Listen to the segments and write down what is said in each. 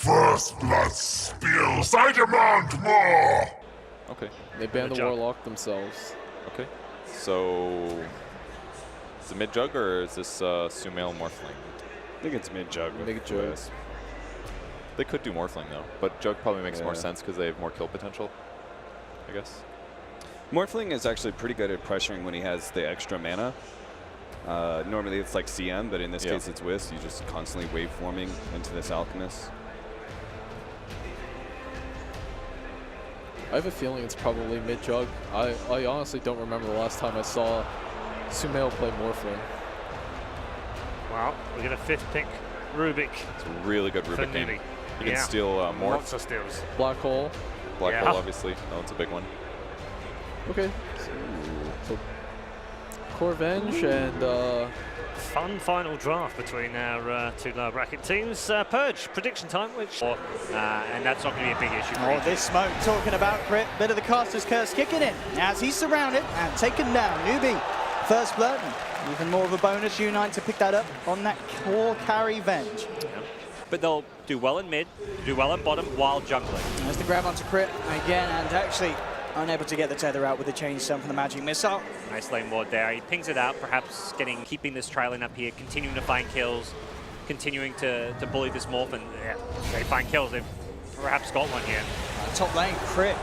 First blood spills. I demand more. Okay. They banned the Warlock themselves. Okay. So is it mid jug or is this Sumail Morphling? I think it's mid jug. Mid jug. They could do Morphling though, but jug probably makes more sense because they have more kill potential, I guess. Morphling is actually pretty good at pressuring when he has the extra mana. Normally it's like CM, but in this case it's Wisp. You just constantly waveforming into this Alchemist. I have a feeling it's probably mid-jug. I honestly don't remember the last time I saw Sumail play Morphling. Well, we're going to fifth pick Rubik. It's a really good Rubik game. You can steal Morph. Lots of steals. Black Hole. Black Hole, obviously. That one's a big one. Okay. So Corvenge and... Fun final draft between our two lower bracket teams. Purge, prediction time, which... and that's not going to be a big issue. Oh, this smoke talking about Crit. Bit of the caster's curse kicking in as he's surrounded and taken down. NewBee, first blood. Even more of a bonus, U9 to pick that up on that core carry Venge. Yeah. But they'll do well in mid, do well in bottom while jungling. There's the grab onto Crit again, and actually unable to get the tether out with the chain stun from the magic missile. Nice lane ward there. He pings it out, perhaps keeping this trailing up here, continuing to find kills, continuing to bully this morph, and they find kills. They've perhaps got one here. Top lane, Crit.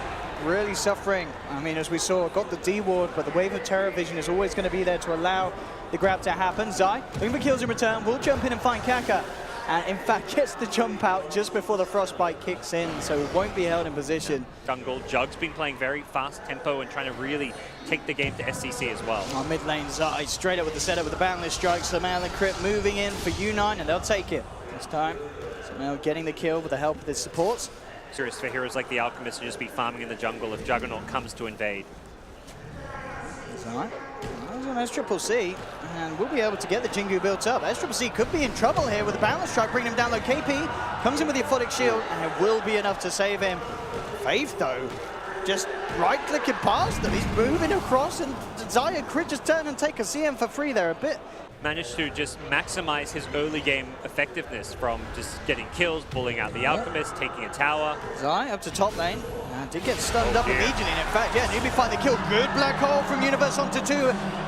Really suffering. I mean, as we saw, got the D ward, but the wave of Terror Vision is always going to be there to allow the grab to happen. Zai, looking for kills in return, will jump in and find Kaka. And in fact, gets the jump out just before the Frostbite kicks in, so it won't be held in position. Jungle, Jug's been playing very fast tempo and trying to really take the game to SCC as well. On mid lane, Zai straight up with the setup with the Boundless Strikes. The Sumail and Crit moving in for U9, and they'll take it. This time, Sumail getting the kill with the help of the supports. Serious for heroes like the Alchemist to just be farming in the jungle if Juggernaut comes to invade. Zai, there's an S-Triple-C, and we'll be able to get the Jingu built up. S-Triple-C could be in trouble here with the Boundless Strike, bringing him down low. KP comes in with the Aphotic Shield, and it will be enough to save him. Faith, though, just right-clicking past them. He's moving across, and Zai and Crit just turn and take a CM for free there a bit. Managed to just maximize his early game effectiveness from just getting kills, pulling out the Alchemist, taking a tower. Zai up to top lane. Did get stunned up immediately. And in fact, NewBee find the kill. Good Black Hole from Universe onto 2.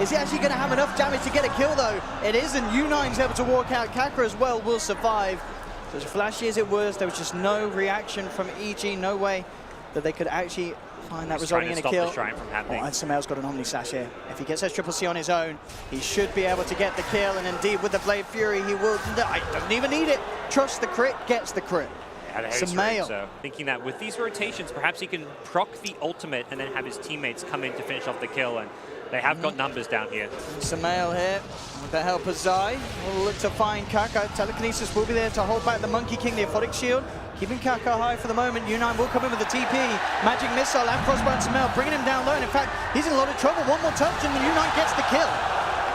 Is he actually going to have enough damage to get a kill, though? It is, and U9's able to walk out. Kaka as well will survive. So as flashy as it was, there was just no reaction from EG. No way that they could actually find that resulting in a kill. The shrine from happening. And Sumail's got an Omni Slash here. If he gets S-Triple-C on his own, he should be able to get the kill. And indeed, with the Blade Fury, he will. Doesn't even need it. Trust the crit, gets the crit. Sumail. So thinking that with these rotations, perhaps he can proc the ultimate and then have his teammates come in to finish off the kill. And they have got numbers down here. Sumail here with the help of Zai. Will look to find Kaka. Telekinesis will be there to hold back the Monkey King, the Aphotic Shield. Keeping Kaka high for the moment. U9 will come in with the TP. Magic Missile and Frostbite Sumail, bringing him down low. And in fact, he's in a lot of trouble. One more touch and the U9 gets the kill.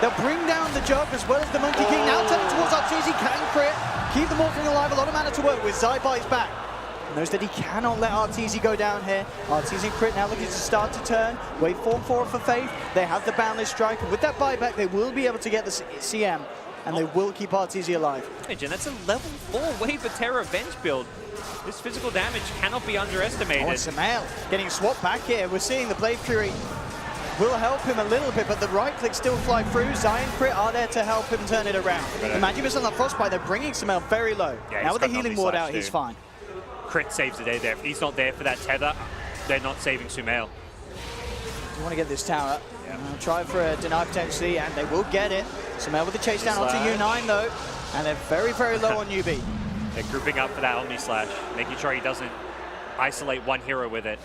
They'll bring down the Jug as well as the Monkey King. Now turning towards Arteezy, can Crit. Keep them all from alive. A lot of mana to work with. Zai bites back. Knows that he cannot let Arteezy go down here. Arteezy and Crit now looking to start to turn. Waveform 4 for Faith. They have the Boundless Strike. And with that buyback, they will be able to get the CM. And they will keep Arteezy alive. And that's a level 4 Wave of Terror Venge build. This physical damage cannot be underestimated. Oh, Sumail getting swapped back here. We're seeing the Blade Fury will help him a little bit, but the right click still fly through. Zai and Crit are there to help him turn it around. The Magic Missile on the Frostbite, they're bringing Sumail very low. Now with the healing ward out, he's fine. Crit saves the day there. If he's not there for that tether, they're not saving Sumail. You want to get this tower. Try for a deny potentially, and they will get it. Sumail with the chase down onto U9 though, and they're very, very low on NewBee. They're grouping up for that Omni Slash, making sure he doesn't isolate one hero with it.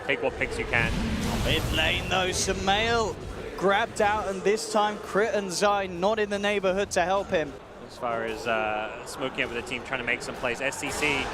Take what picks you can. Mid lane though, Sumail grabbed out, and this time Crit and Zai not in the neighborhood to help him. As far as smoking up with the team, trying to make some plays. SCC.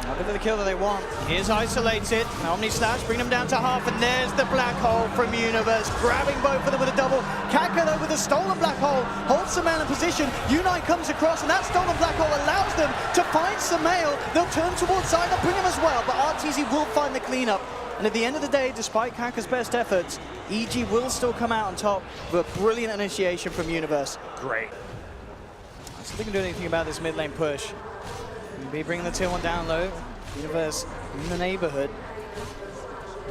Not going for the kill that they want. Here's isolated. Omni Slash, bring them down to half, and there's the Black Hole from Universe, grabbing both of them with a double. Kaka though with a stolen Black Hole, holds Sumail in position. U9 comes across, and that stolen Black Hole allows them to find Sumail. They'll turn towards Zai, they'll bring him as well, but Arteezy will find the cleanup. And at the end of the day, despite Kaka's best efforts, EG will still come out on top with a brilliant initiation from Universe. Great. I still think we can do anything about this mid lane push. NewBee bringing the tier 1 down low. Universe in the neighborhood.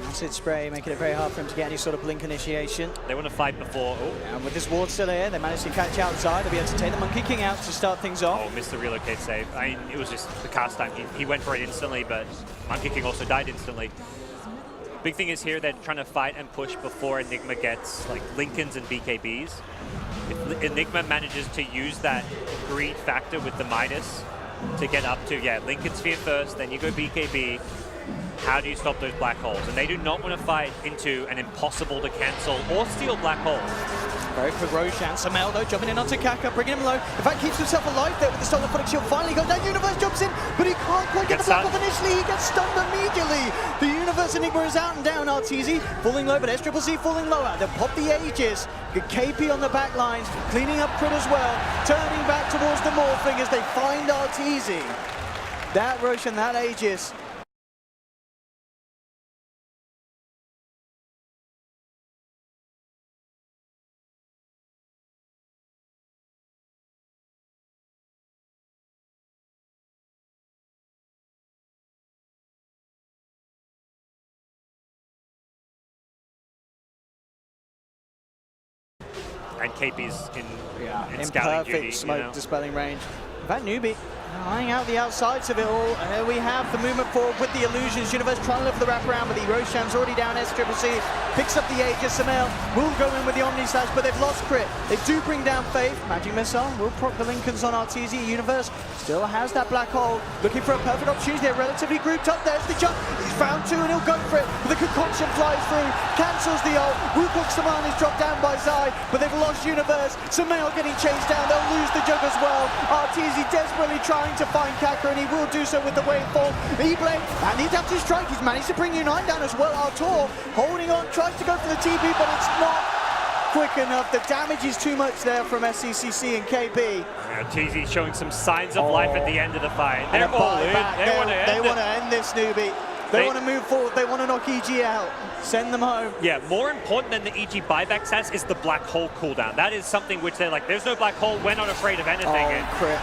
Acid spray, making it very hard for him to get any sort of blink initiation. They want to fight before. Oh. And with this ward still here, they managed to catch outside. They'll be able to take the Monkey King out to start things off. Oh, missed the relocate save. I mean, it was just the cast time. He went for it instantly, but Monkey King also died instantly. Big thing is here, they're trying to fight and push before Enigma gets like Lincolns and BKBs. If Enigma manages to use that greed factor with the Midas to get up to, Lincoln Sphere first, then you go BKB. How do you stop those black holes? And they do not want to fight into an impossible to cancel or steal black hole. Very quick Roshan. Samel though jumping in onto Kaka, bringing him low. In fact, keeps himself alive there with the stolen Phoenix Shield. Finally goes down. Universe jumps in, but he can't quite get the block off initially. He gets stunned immediately. The Universe Enigma is out and down. RTZ falling low, but SCCC falling lower. They'll pop the Aegis. Good KP on the back lines, cleaning up Crit as well. Turning back towards the Morphing as they find RTZ. That Roshan, that Aegis. And KP's in in scouting perfect duty, smoke dispelling range. In fact, NewBee eyeing out the outsides of it all. And here we have the movement forward with the illusions. Universe trying to live for the wraparound, but the Roshan's already down. SCCC picks up the Aegis. Samel will go in with the Omni Slash, but they've lost Crit. They do bring down Faith. Magic Missile will proc the Lincolns on RTZ. Universe still has that black hole. Looking for a perfect opportunity. They're relatively grouped up. There's the jump. He's found two and he'll go for it. But the concoction flies through. Cancels the ult. Wukong Saman is dropped down by Zai, but they've lost Universe. Samel getting chased down. They'll lose the jug as well. RTZ desperately trying to find Kaka, and he will do so with the waveform. E-Blade and the adaptive strike. He's managed to bring Unite down as well. Artur holding on, tries to go for the TP, but it's not quick enough. The damage is too much there from SCCC and KP. TZ showing some signs of life at the end of the fight. They're all in. They want to end this, NewBee. They want to move forward. They want to knock EG out. Send them home. Yeah, more important than the EG buyback stats is the black hole cooldown. That is something which they're like, there's no black hole, we're not afraid of anything. Oh, Crit.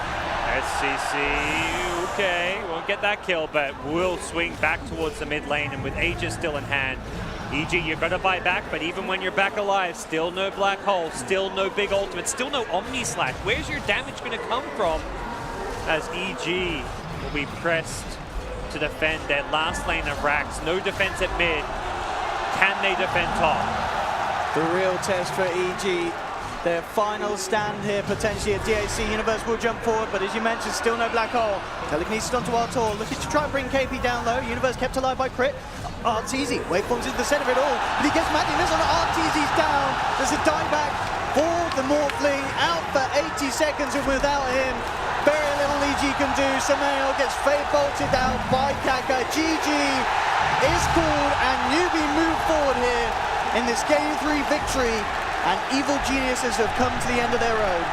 SCC, okay, won't get that kill, but will swing back towards the mid lane, and with Aegis still in hand, EG, you've got to buy back, but even when you're back alive, still no black hole, still no big ultimate, still no Omni Slash. Where's your damage going to come from? As EG will be pressed to defend their last lane of racks. No defense at mid. Can they defend top? The real test for EG. Their final stand here, potentially at DAC. Universe will jump forward, but as you mentioned, still no black hole. Telekinesis onto Artur, looking to try and bring KP down low. Universe kept alive by Crit. RTZ, waveforms into the center of it all, but he gets Magic Missile. RTZ's down. There's a dieback for the Morphling, out for 80 seconds, and without him, very little EG can do. Samel gets bolted out by Kaka. GG is called, and NewBee move forward here in this Game 3 victory. And Evil Geniuses have come to the end of their road.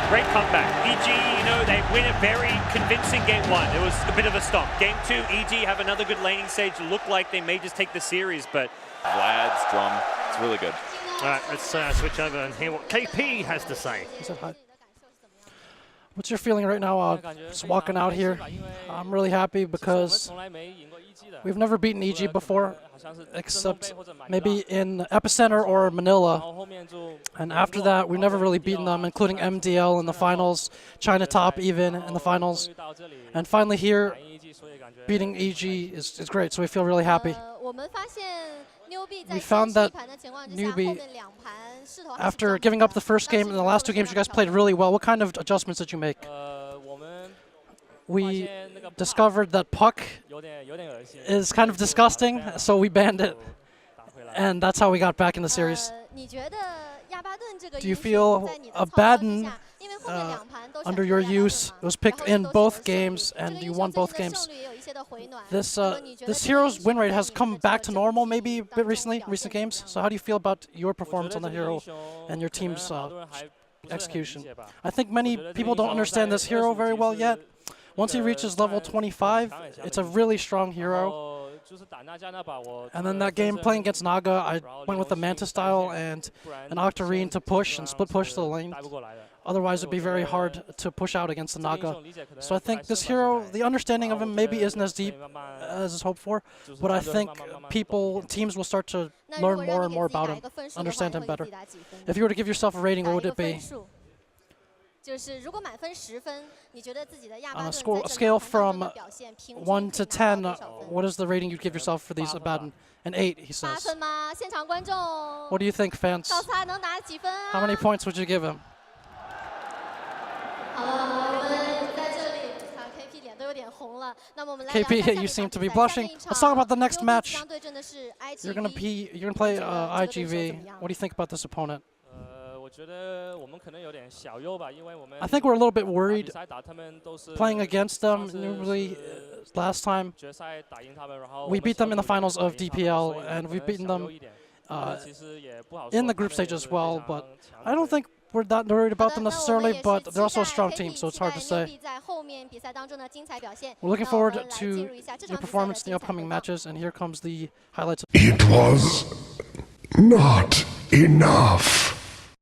Great comeback. EG, you know, they win a very convincing Game 1. It was a bit of a stomp. Game 2, EG have another good laning stage. Look like they may just take the series, but... Vlad's drum, it's really good. All right, let's switch over and hear what KP has to say. What's your feeling right now just walking out here? I'm really happy because we've never beaten EG before, except maybe in Epicenter or Manila. And after that, we've never really beaten them, including MDL in the finals, China Top even in the finals. And finally here, beating EG is great, so we feel really happy. We found that NewBee, after giving up the first game and the last two games, you guys played really well. What kind of adjustments did you make? We discovered that Puck is kind of disgusting, so we banned it. And that's how we got back in the series. Do you feel Abaddon, under your use, was picked in both games, and you won both games? This hero's win rate has come back to normal maybe a bit recently, recent games. So how do you feel about your performance on the hero and your team's execution? I think many people don't understand this hero very well yet. Once he reaches level 25, it's a really strong hero. And then that game playing against Naga, I went with the Manta style and an Octarine to push and split push the lane. Otherwise, it'd be very hard to push out against the Naga. So I think this hero, the understanding of him maybe isn't as deep as is hoped for, but I think teams will start to learn more and more about him, understand him better. If you were to give yourself a rating, what would it be? On a scale from 1 to 10, what is the rating you'd give yourself for these Abaddon? An 8, he says. What do you think, fans? How many points would you give him? KP, you seem to be blushing. Let's talk about the next match. You're gonna play IGV. What do you think about this opponent? I think we're a little bit worried playing against them. Usually, last time we beat them in the finals of DPL, and we've beaten them in the group stage as well. But I don't think we're that worried about them necessarily, but they're also a strong team, so it's hard to say. We're looking forward to your performance in the upcoming matches, and here comes the highlights. It was not enough.